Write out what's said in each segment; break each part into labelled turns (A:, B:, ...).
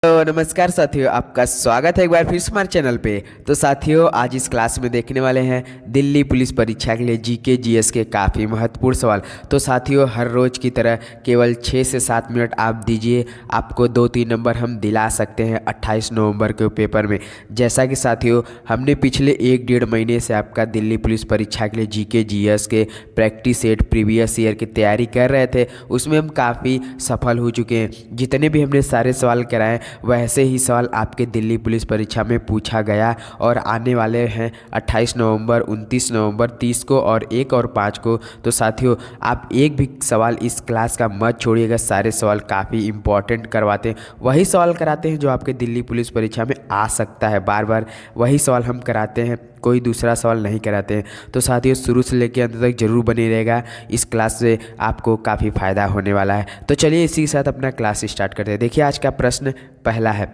A: तो नमस्कार साथियों, आपका स्वागत है एक बार फिर से हमारे चैनल पे। तो साथियों, आज इस क्लास में देखने वाले हैं दिल्ली पुलिस परीक्षा के लिए जीके जीएस के काफ़ी महत्वपूर्ण सवाल। तो साथियों, हर रोज़ की तरह केवल 6 से 7 मिनट आप दीजिए, आपको 2-3 नंबर हम दिला सकते हैं 28 नवंबर के पेपर में। जैसा कि साथियों, हमने पिछले 1-1.5 महीने से आपका दिल्ली पुलिस परीक्षा के लिए जीके जीएस के प्रैक्टिस सेट प्रीवियस ईयर की तैयारी कर रहे थे, उसमें हम काफ़ी सफल हो चुके हैं। जितने भी हमने सारे सवाल कराए वैसे ही सवाल आपके दिल्ली पुलिस परीक्षा में पूछा गया और आने वाले हैं 28 नवंबर, 29 नवंबर, 30 को और 1 और 5 को। तो साथियों, आप एक भी सवाल इस क्लास का मत छोड़िएगा, सारे सवाल काफ़ी इंपॉर्टेंट करवाते हैं। वही सवाल कराते हैं जो आपके दिल्ली पुलिस परीक्षा में आ सकता है, बार बार वही सवाल हम कराते हैं, कोई दूसरा सवाल नहीं कराते हैं। तो साथियों, शुरू से लेकर अंत तक जरूर बने रहेगा, इस क्लास से आपको काफ़ी फ़ायदा होने वाला है। तो चलिए इसी के साथ अपना क्लास स्टार्ट करते हैं। देखिए, आज का प्रश्न पहला है,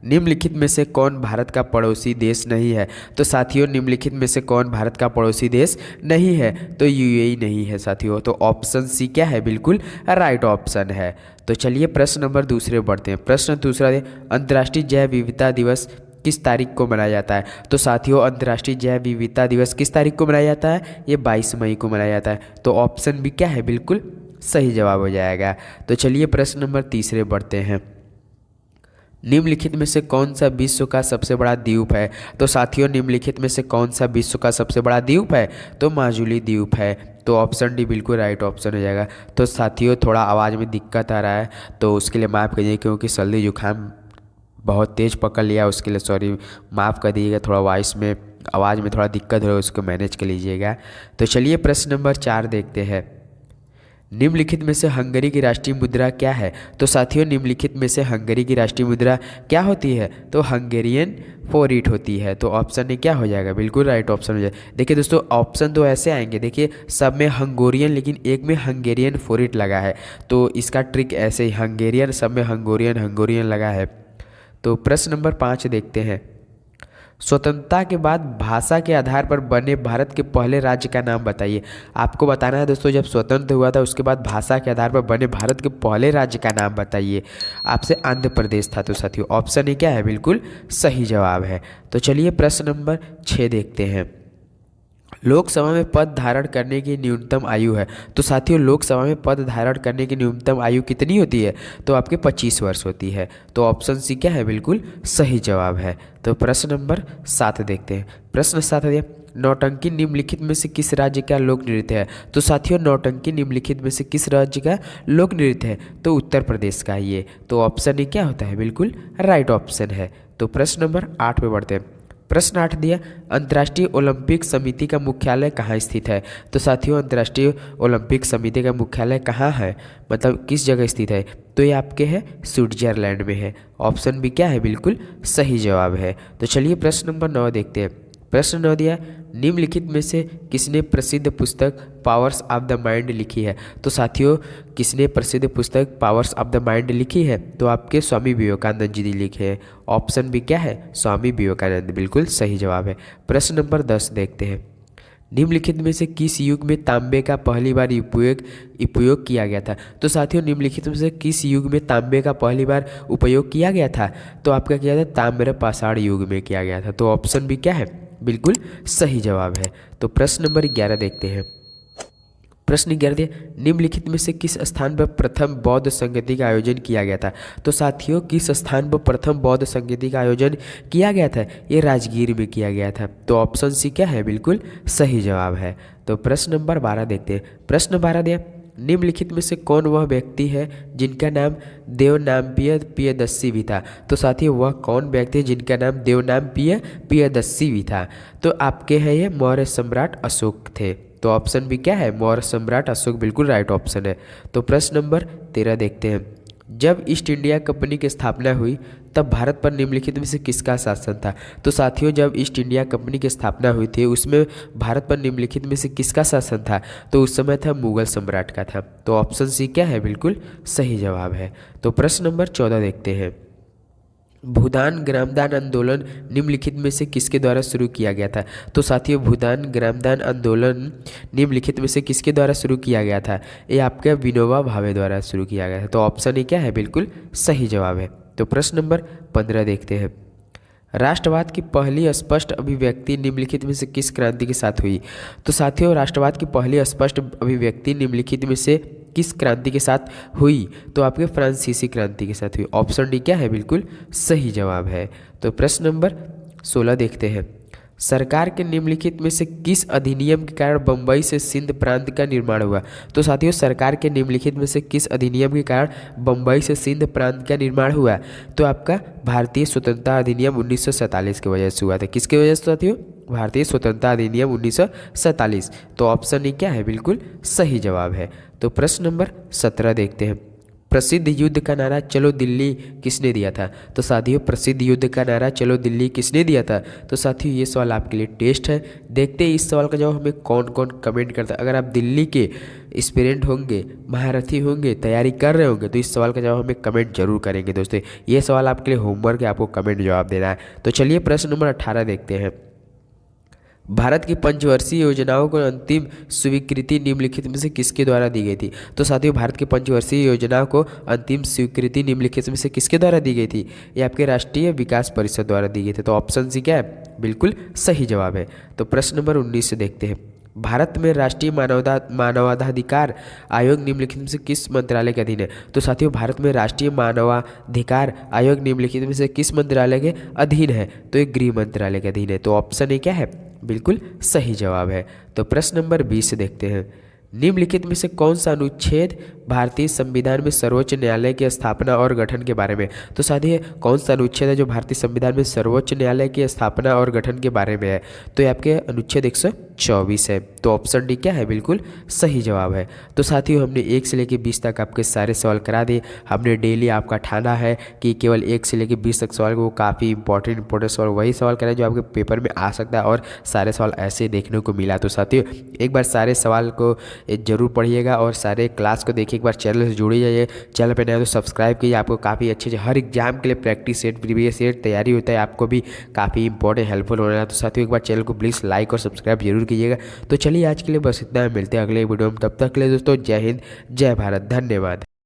A: निम्नलिखित में से कौन भारत का पड़ोसी देश नहीं है। तो साथियों, निम्नलिखित में से कौन भारत का पड़ोसी देश नहीं है, तो यूएई नहीं है साथियों। तो ऑप्शन सी क्या है, बिल्कुल राइट ऑप्शन है। तो चलिए प्रश्न नंबर दूसरे बढ़ते हैं। प्रश्न दूसरा है, अंतर्राष्ट्रीय जैव विविधता दिवस किस तारीख को मनाया जाता है। तो साथियों, अंतर्राष्ट्रीय जैव विविधता दिवस किस तारीख को मनाया जाता है, ये 22 मई को मनाया जाता है। तो ऑप्शन बी क्या है, बिल्कुल सही जवाब हो जाएगा। तो चलिए प्रश्न नंबर तीसरे बढ़ते हैं। निम्नलिखित में से कौन सा विश्व का सबसे बड़ा द्वीप है। तो साथियों, निम्नलिखित में से कौन सा विश्व का सबसे बड़ा द्वीप है, तो माजुली द्वीप है। तो ऑप्शन डी बिल्कुल राइट ऑप्शन हो जाएगा। तो साथियों, थोड़ा आवाज़ में दिक्कत आ रहा है तो उसके लिए माफ़ कीजिए, क्योंकि सर्दी जुकाम बहुत तेज़ पकड़ लिया, उसके लिए सॉरी, माफ़ कर दीजिएगा। थोड़ा वॉइस में आवाज़ में थोड़ा दिक्कत हो रहा है, उसको मैनेज कर लीजिएगा। तो चलिए प्रश्न नंबर 4 देखते हैं। निम्नलिखित में से हंगरी की राष्ट्रीय मुद्रा क्या है। तो साथियों, निम्नलिखित में से हंगरी की राष्ट्रीय मुद्रा क्या होती है, तो हंगेरियन फोरिट होती है। तो ऑप्शन ए क्या हो जाएगा, बिल्कुल राइट ऑप्शन हो जाएगा। देखिए दोस्तों, ऑप्शन तो ऐसे आएंगे, देखिए सब में हंगोरियन लेकिन एक में हंगेरियन फोरिट लगा है। तो इसका ट्रिक ऐसे ही, हंगेरियन सब में हंगोरियन हंगोरियन लगा है। तो प्रश्न नंबर 5 देखते हैं। स्वतंत्रता के बाद भाषा के आधार पर बने भारत के पहले राज्य का नाम बताइए। आपको बताना है दोस्तों, जब स्वतंत्र हुआ था उसके बाद भाषा के आधार पर बने भारत के पहले राज्य का नाम बताइए। आपसे आंध्र प्रदेश था। तो साथियों, ऑप्शन ए क्या है, बिल्कुल सही जवाब है। तो चलिए प्रश्न नंबर 6 देखते हैं। लोकसभा में पद धारण करने की न्यूनतम आयु है। तो साथियों, लोकसभा में पद धारण करने की न्यूनतम आयु कितनी होती है, तो आपके 25 वर्ष होती है। तो ऑप्शन सी क्या है, बिल्कुल सही जवाब है। तो प्रश्न नंबर 7 देखते हैं। प्रश्न 7 है, नौटंकी निम्नलिखित में से किस राज्य का लोक नृत्य है। तो साथियों, नौटंकी निम्नलिखित में से किस राज्य का लोक नृत्य है, तो उत्तर प्रदेश का ये। तो ऑप्शन ए क्या होता है, बिल्कुल राइट ऑप्शन है। तो प्रश्न नंबर 8 पे बढ़ते हैं। प्रश्न 8 दिया, अंतर्राष्ट्रीय ओलंपिक समिति का मुख्यालय कहाँ स्थित है। तो साथियों, अंतर्राष्ट्रीय ओलंपिक समिति का मुख्यालय कहाँ है, मतलब किस जगह स्थित है, तो ये आपके है स्विट्जरलैंड में है। ऑप्शन बी क्या है, बिल्कुल सही जवाब है। तो चलिए प्रश्न नंबर 9 देखते हैं। प्रश्न 9 दिया, निम्नलिखित में से किसने प्रसिद्ध पुस्तक पावर्स ऑफ द माइंड लिखी है। तो साथियों, किसने प्रसिद्ध पुस्तक पावर्स ऑफ द माइंड लिखी है, तो आपके स्वामी विवेकानंद जी लिखे हैं। ऑप्शन भी क्या है, स्वामी विवेकानंद, बिल्कुल सही जवाब है। प्रश्न नंबर 10 देखते हैं। निम्नलिखित में से किस युग में तांबे का पहली बार उपयोग किया गया था। तो साथियों, निम्नलिखित में से किस युग में तांबे का पहली बार उपयोग किया गया था, तो आपका क्या था, ताम्र पाषाण युग में किया गया था। तो ऑप्शन भी क्या है, बिल्कुल सही जवाब है। तो प्रश्न नंबर 11 देखते हैं। प्रश्न 11 दिया, निम्नलिखित में से किस स्थान पर प्रथम बौद्ध संगति का आयोजन किया गया था। तो साथियों, किस स्थान पर प्रथम बौद्ध संगति का आयोजन किया गया था, ये राजगीर में किया गया था। तो ऑप्शन सी क्या है, बिल्कुल सही जवाब है। तो प्रश्न नंबर 12 देखते हैं। प्रश्न 12 दिया, निम्नलिखित में से कौन वह व्यक्ति है जिनका नाम देवनाम्पिय प्रियदर्शी भी था। तो साथियों, वह कौन व्यक्ति है जिनका नाम देवनाम्पिय प्रियदर्शी भी था, तो आपके हैं ये मौर्य सम्राट अशोक थे। तो ऑप्शन भी क्या है, मौर्य सम्राट अशोक, बिल्कुल राइट ऑप्शन है। तो प्रश्न नंबर 13 देखते हैं। जब ईस्ट इंडिया कंपनी की स्थापना हुई तब भारत पर निम्नलिखित में से किसका शासन था। तो साथियों, जब ईस्ट इंडिया कंपनी की स्थापना हुई थी उसमें भारत पर निम्नलिखित में से किसका शासन था, तो उस समय था मुगल सम्राट का था। तो ऑप्शन सी क्या है, बिल्कुल सही जवाब है। तो प्रश्न नंबर 14 देखते हैं। भूदान ग्रामदान आंदोलन निम्नलिखित में से किसके द्वारा शुरू किया गया था। तो साथियों, भूदान ग्रामदान आंदोलन निम्नलिखित में से किसके द्वारा शुरू किया गया था, ये आपके विनोबा भावे द्वारा शुरू किया गया था। तो ऑप्शन ए क्या है, बिल्कुल सही जवाब है। तो प्रश्न नंबर 15 देखते हैं। राष्ट्रवाद की पहली स्पष्ट अभिव्यक्ति निम्नलिखित में से किस क्रांति के साथ हुई? तो साथियों, राष्ट्रवाद की पहली स्पष्ट अभिव्यक्ति निम्नलिखित में से किस क्रांति के साथ हुई? तो आपके फ्रांसीसी क्रांति के साथ हुई। ऑप्शन डी क्या है? बिल्कुल सही जवाब है। तो प्रश्न नंबर 16 देखते हैं। सरकार के निम्नलिखित में से किस अधिनियम के कारण बम्बई से सिंध प्रांत का निर्माण हुआ? तो साथियों, सरकार के निम्नलिखित में से किस अधिनियम के कारण बम्बई से सिंध प्रांत का निर्माण हुआ? तो आपका भारतीय स्वतंत्रता अधिनियम 1947 की वजह से हुआ था। किसकी वजह से साथियों? भारतीय स्वतंत्रता अधिनियम 1947। तो ऑप्शन ए क्या है? बिल्कुल सही जवाब है। तो प्रश्न नंबर 17 देखते हैं। प्रसिद्ध युद्ध का नारा चलो दिल्ली किसने दिया था? तो साथियों, प्रसिद्ध युद्ध का नारा चलो दिल्ली किसने दिया था? तो साथियों, ये सवाल आपके लिए टेस्ट है। देखते हैं इस सवाल का जवाब हमें कौन कौन कमेंट करता है। अगर आप दिल्ली के एस्पिरेंट होंगे, महारथी होंगे, तैयारी कर रहे होंगे, तो इस सवाल का जवाब हमें कमेंट जरूर करेंगे दोस्तों। ये सवाल आपके लिए होमवर्क है, आपको कमेंट जवाब देना है। तो चलिए प्रश्न नंबर 18 देखते हैं। भारत की पंचवर्षीय योजनाओं को अंतिम स्वीकृति निम्नलिखित में से किसके द्वारा दी गई थी? तो साथियों, भारत की पंचवर्षीय योजनाओं को अंतिम स्वीकृति निम्नलिखित में से किसके द्वारा दी गई थी? ये आपके राष्ट्रीय विकास परिषद द्वारा दी गई थी। तो ऑप्शन सी क्या है? बिल्कुल सही जवाब है। तो प्रश्न नंबर 19 से देखते हैं। भारत में राष्ट्रीय मानवाधिकार आयोग निम्नलिखित में से किस मंत्रालय के अधीन है? तो साथियों, भारत में राष्ट्रीय मानवाधिकार आयोग निम्नलिखित में से किस मंत्रालय के अधीन है? तो ये गृह मंत्रालय के अधीन है। तो ऑप्शन ए क्या है? बिल्कुल सही जवाब है। तो प्रश्न नंबर 20 से देखते हैं। निम्नलिखित में से कौन सा अनुच्छेद भारतीय संविधान में सर्वोच्च न्यायालय की स्थापना और गठन के बारे में? तो साथियों, कौन सा अनुच्छेद है जो भारतीय संविधान में सर्वोच्च न्यायालय की स्थापना और गठन के बारे में है? तो ये आपके अनुच्छेद 124 है। तो ऑप्शन डी क्या है? बिल्कुल सही जवाब है। तो साथियों, हमने 1 से लेकर 20 तक आपके सारे सवाल करा दिए। हमने डेली आपका ठाना है कि केवल 1 से लेकर 20 तक सवाल को काफ़ी इंपॉर्टेंट सवाल वही सवाल कराए जो आपके पेपर में आ सकता है, और सारे सवाल ऐसे देखने को मिला। तो साथियों, एक बार सारे सवाल को जरूर पढ़िएगा और सारे क्लास को देखिए। एक बार चैनल से जुड़े जाइए। चैनल पर नया तो सब्सक्राइब कीजिए। आपको काफ़ी अच्छे हर एग्जाम के लिए प्रैक्टिस सेट, प्रीवियस सेट तैयारी होता है, आपको भी काफ़ी इंपॉर्टेंट हेल्पफुल होना है। तो साथियों, एक बार चैनल को प्लीज़ लाइक और सब्सक्राइब जरूर कीजिएगा। तो चलिए आज के लिए बस इतना है। मिलते हैं अगले वीडियो में। तब तक के लिए दोस्तों, जय हिंद, जय भारत, धन्यवाद।